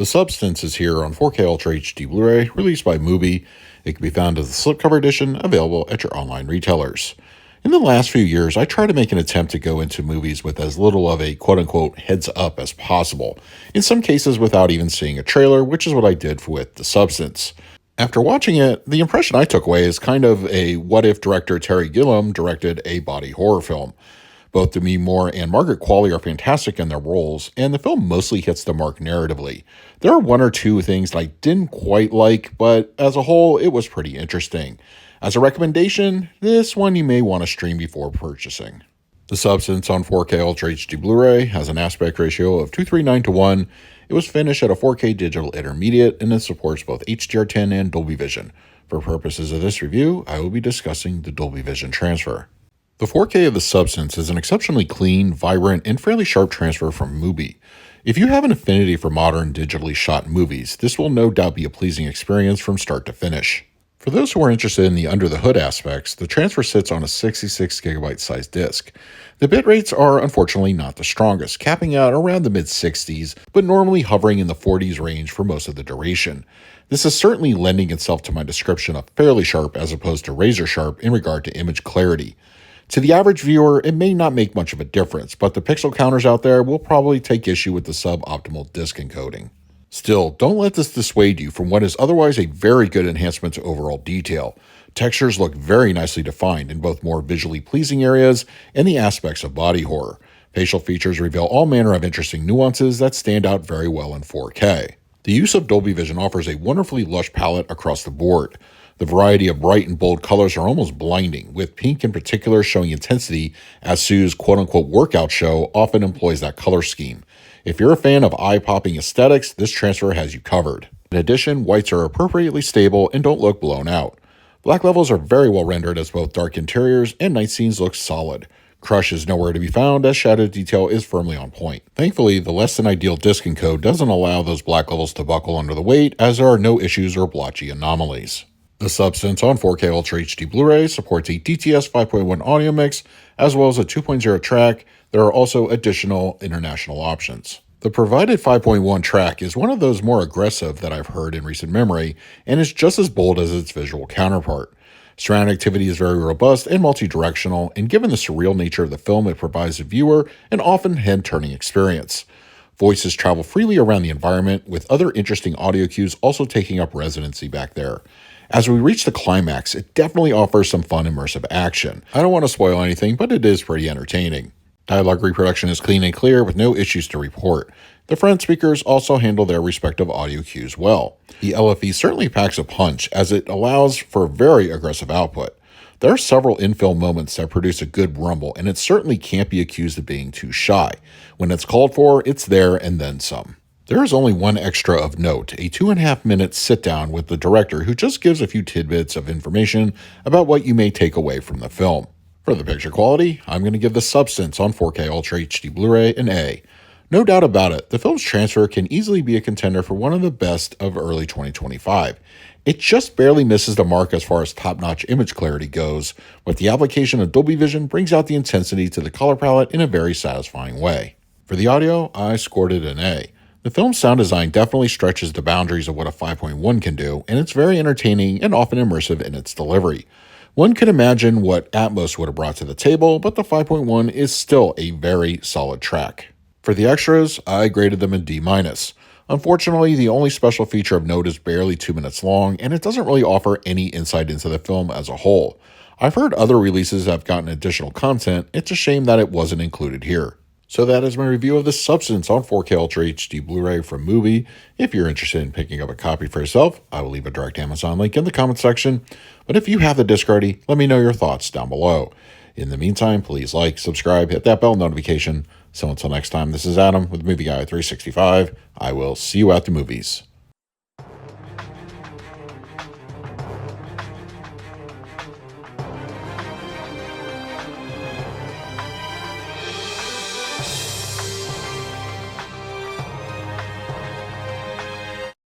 The Substance is here on 4K Ultra HD Blu-ray, released by Mubi. It can be found as the slipcover edition, available at your online retailers. In the last few years, I try to make an attempt to go into movies with as little of a quote-unquote heads up as possible, in some cases without even seeing a trailer, which is what I did with The Substance. After watching it, the impression I took away is kind of a what if director Terry Gilliam directed a body horror film. Both Demi Moore and Margaret Qualley are fantastic in their roles, and the film mostly hits the mark narratively. There are one or two things that I didn't quite like, but as a whole, it was pretty interesting. As a recommendation, this one you may want to stream before purchasing. The Substance on 4K Ultra HD Blu-ray has an aspect ratio of 239:1. It was finished at a 4K digital intermediate, and it supports both HDR10 and Dolby Vision. For purposes of this review, I will be discussing the Dolby Vision transfer. The 4K of The Substance is an exceptionally clean, vibrant, and fairly sharp transfer from Mubi. If you have an affinity for modern digitally shot movies, this will no doubt be a pleasing experience from start to finish. For those who are interested in the under-the-hood aspects, the transfer sits on a 66GB size disc. The bit rates are unfortunately not the strongest, capping out around the mid-60s, but normally hovering in the 40s range for most of the duration. This is certainly lending itself to my description of fairly sharp as opposed to razor sharp in regard to image clarity. To the average viewer, it may not make much of a difference, but the pixel counters out there will probably take issue with the suboptimal disc encoding. Still, don't let this dissuade you from what is otherwise a very good enhancement to overall detail. Textures look very nicely defined in both more visually pleasing areas and the aspects of body horror. Facial features reveal all manner of interesting nuances that stand out very well in 4K. The use of Dolby Vision offers a wonderfully lush palette across the board. The variety of bright and bold colors are almost blinding, with pink in particular showing intensity, as Sue's quote-unquote workout show often employs that color scheme. If you're a fan of eye-popping aesthetics, this transfer has you covered. In addition, whites are appropriately stable and don't look blown out. Black levels are very well rendered as both dark interiors and night scenes look solid. Crush is nowhere to be found as shadow detail is firmly on point. Thankfully, the less than ideal disc encode doesn't allow those black levels to buckle under the weight, as there are no issues or blotchy anomalies. The Substance on 4K Ultra HD Blu-ray supports a DTS 5.1 audio mix, as well as a 2.0 track. There are also additional international options. The provided 5.1 track is one of those more aggressive that I've heard in recent memory, and is just as bold as its visual counterpart. Surround activity is very robust and multi-directional, and given the surreal nature of the film, it provides the viewer an often head-turning experience. Voices travel freely around the environment, with other interesting audio cues also taking up residency back there. As we reach the climax, it definitely offers some fun immersive action. I don't want to spoil anything, but it is pretty entertaining. Dialogue reproduction is clean and clear with no issues to report. The front speakers also handle their respective audio cues well. The LFE certainly packs a punch as it allows for very aggressive output. There are several in-film moments that produce a good rumble, and it certainly can't be accused of being too shy. When it's called for, it's there and then some. There is only one extra of note, a 2.5-minute sit-down with the director who just gives a few tidbits of information about what you may take away from the film. For the picture quality, I'm going to give The Substance on 4K Ultra HD Blu-ray an A. No doubt about it, the film's transfer can easily be a contender for one of the best of early 2025. It just barely misses the mark as far as top-notch image clarity goes, but the application of Dolby Vision brings out the intensity to the color palette in a very satisfying way. For the audio, I scored it an A. The film's sound design definitely stretches the boundaries of what a 5.1 can do, and it's very entertaining and often immersive in its delivery. One could imagine what Atmos would have brought to the table, but the 5.1 is still a very solid track. For the extras, I graded them a D-. Unfortunately, the only special feature of note is barely 2 minutes long, and it doesn't really offer any insight into the film as a whole. I've heard other releases have gotten additional content. It's a shame that it wasn't included here. So that is my review of The Substance on 4K Ultra HD Blu-ray from Mubi. If you're interested in picking up a copy for yourself, I will leave a direct Amazon link in the comment section. But if you have the disc already, let me know your thoughts down below. In the meantime, please like, subscribe, hit that bell notification. So until next time, this is Adam with Movie Guy 365. I will see you at the movies.